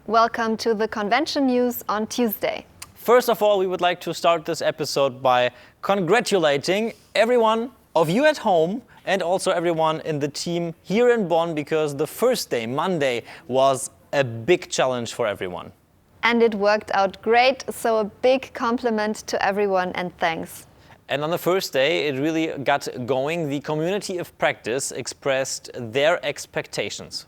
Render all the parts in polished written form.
Welcome to the convention news on Tuesday. First of all, we would like to start this episode by congratulating everyone of you at home and also everyone in the team here in Bonn, because the first day, Monday, was a big challenge for everyone. And it worked out great, so a big compliment to everyone and thanks. And on the first day, it really got going. The community of practice expressed their expectations.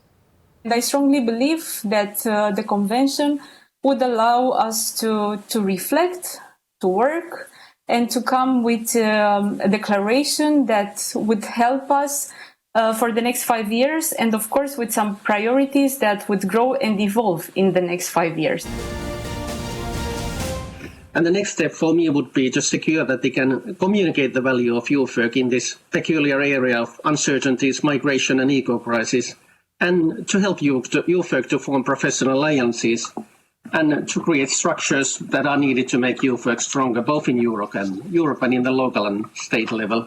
And I strongly believe that the convention would allow us to reflect, to work, and to come with a declaration that would help us for the next 5 years, and of course with some priorities that would grow and evolve in the next 5 years. And the next step for me would be to secure that they can communicate the value of youth work in this peculiar area of uncertainties, migration and eco-crisis, and to help youth work to form professional alliances and to create structures that are needed to make youth work stronger, both in Europe and in the local and state level.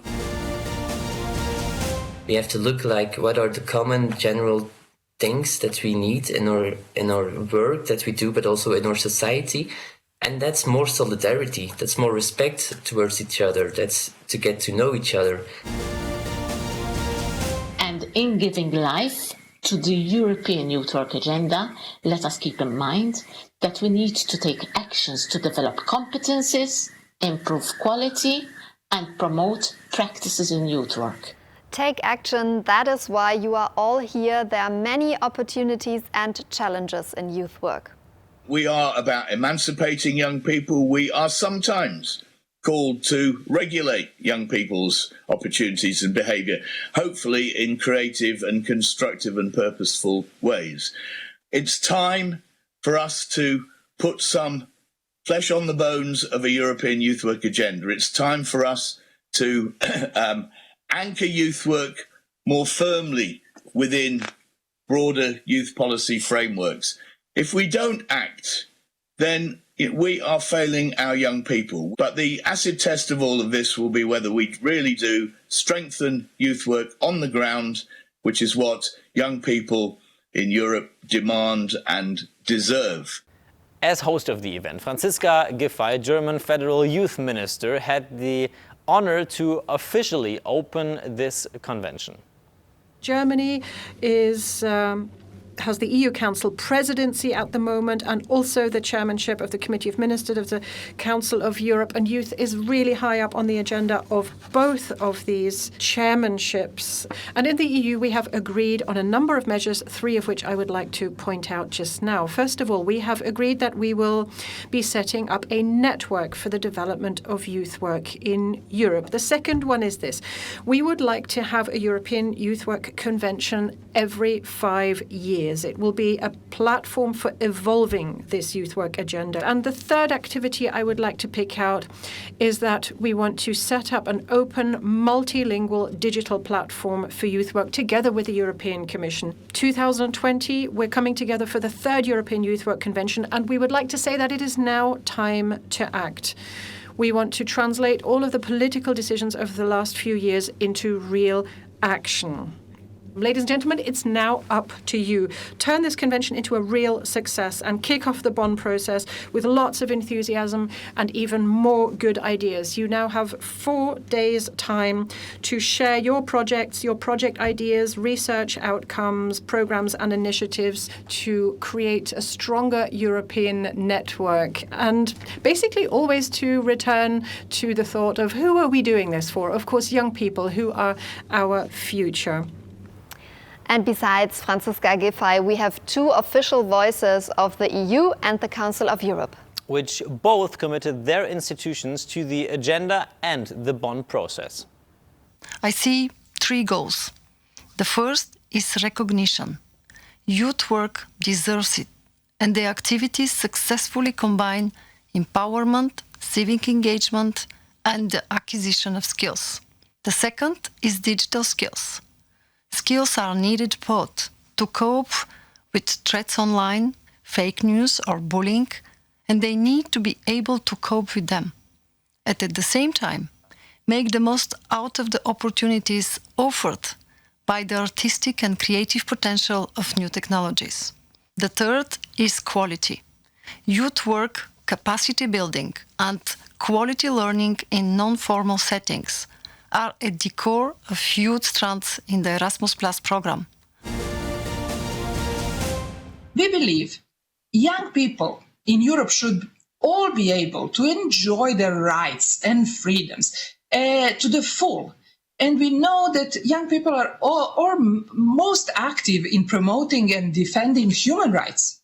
We have to look like what are the common general things that we need in our work that we do, but also in our society. And that's more solidarity, that's more respect towards each other, that's to get to know each other. And in giving life to the European Youth Work Agenda, let us keep in mind that we need to take actions to develop competencies, improve quality, and promote practices in youth work. Take action, that is why you are all here. There are many opportunities and challenges in youth work. We are about emancipating young people. We are sometimes called to regulate young people's opportunities and behaviour, hopefully in creative and constructive and purposeful ways. It's time for us to put some flesh on the bones of a European youth work agenda. It's time for us to anchor youth work more firmly within broader youth policy frameworks. If we don't act, then we are failing our young people. But the acid test of all of this will be whether we really do strengthen youth work on the ground, which is what young people in Europe demand and deserve. As host of the event, Franziska Giffey, German Federal Youth Minister, had the honor to officially open this convention. Germany has the EU Council presidency at the moment, and also the chairmanship of the Committee of Ministers of the Council of Europe, and youth is really high up on the agenda of both of these chairmanships. And in the EU we have agreed on a number of measures, 3 of which I would like to point out just now. First of all, we have agreed that we will be setting up a network for the development of youth work in Europe. The second one is this: we would like to have a European Youth Work Convention every 5 years. It will be a platform for evolving this youth work agenda. And the third activity I would like to pick out is that we want to set up an open, multilingual digital platform for youth work together with the European Commission. 2020, we're coming together for the 3rd European Youth Work Convention, and we would like to say that it is now time to act. We want to translate all of the political decisions over the last few years into real action. Ladies and gentlemen, it's now up to you. Turn this convention into a real success and kick off the Bonn process with lots of enthusiasm and even more good ideas. You now have 4 days' time to share your projects, your project ideas, research outcomes, programs and initiatives to create a stronger European network. And basically always to return to the thought of who are we doing this for? Of course, young people who are our future. And besides Franziska Giffey, we have 2 official voices of the EU and the Council of Europe, which both committed their institutions to the agenda and the Bonn process. I see 3 goals. The first is recognition. Youth work deserves it, and the activities successfully combine empowerment, civic engagement, and the acquisition of skills. The second is digital skills. Skills are needed both to cope with threats online, fake news or bullying, and they need to be able to cope with them. And at the same time, make the most out of the opportunities offered by the artistic and creative potential of new technologies. The third is quality. Youth work, capacity building, and quality learning in non-formal settings are at the core of youth strands in the Erasmus Plus program. We believe young people in Europe should all be able to enjoy their rights and freedoms to the full. And we know that young people are most active in promoting and defending human rights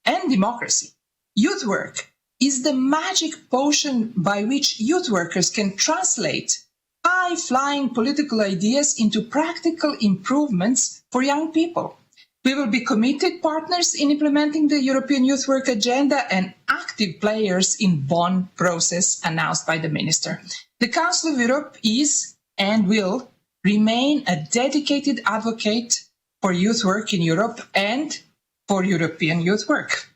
and democracy. Youth work is the magic potion by which youth workers can translate high-flying political ideas into practical improvements for young people. We will be committed partners in implementing the European Youth Work Agenda and active players in Bonn process announced by the Minister. The Council of Europe is and will remain a dedicated advocate for youth work in Europe and for European youth work.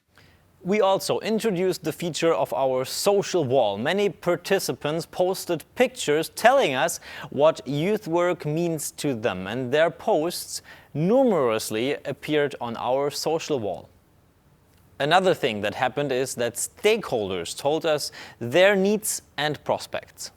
We also introduced the feature of our social wall. Many participants posted pictures telling us what youth work means to them, and their posts numerously appeared on our social wall. Another thing that happened is that stakeholders told us their needs and prospects.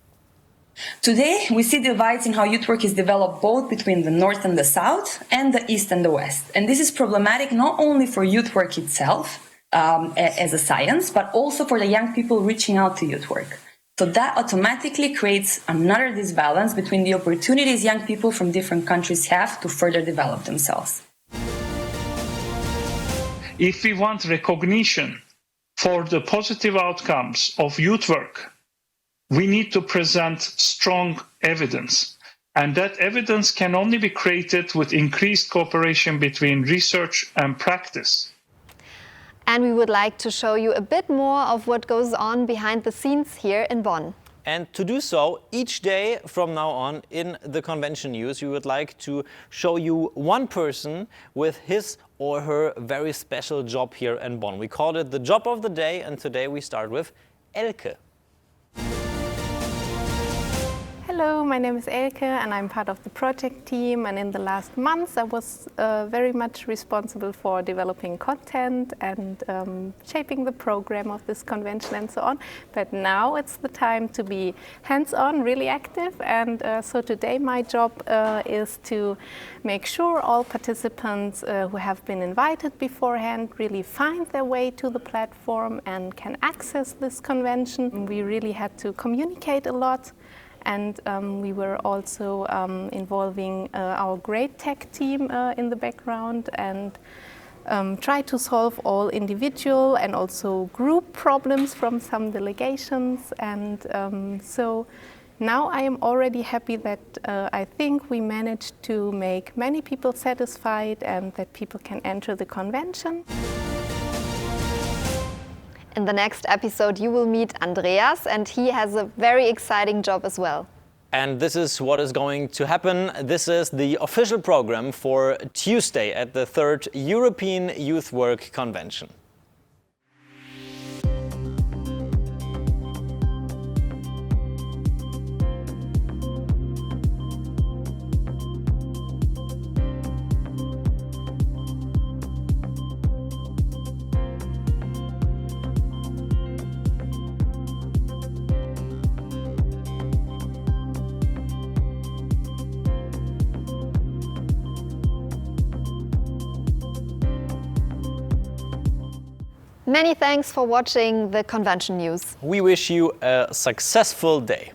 Today, we see divides in how youth work is developed both between the North and the South and the East and the West. And this is problematic not only for youth work itself, as a science, but also for the young people reaching out to youth work. So that automatically creates another disbalance between the opportunities young people from different countries have to further develop themselves. If we want recognition for the positive outcomes of youth work, we need to present strong evidence. And that evidence can only be created with increased cooperation between research and practice. And we would like to show you a bit more of what goes on behind the scenes here in Bonn. And to do so, each day from now on in the Convention News, we would like to show you one person with his or her very special job here in Bonn. We called it the Job of the Day, and today we start with Elke. Hello, my name is Elke and I'm part of the project team, and in the last months I was very much responsible for developing content and shaping the program of this convention and so on. But now it's the time to be hands-on, really active, and so today my job is to make sure all participants who have been invited beforehand really find their way to the platform and can access this convention. We really had to communicate a lot. And we were also involving our great tech team in the background and try to solve all individual and also group problems from some delegations. And so now I am already happy that I think we managed to make many people satisfied and that people can enter the convention. In the next episode, you will meet Andreas, and he has a very exciting job as well. And this is what is going to happen. This is the official program for Tuesday at the 3rd European Youth Work Convention. Many thanks for watching the Convention News. We wish you a successful day.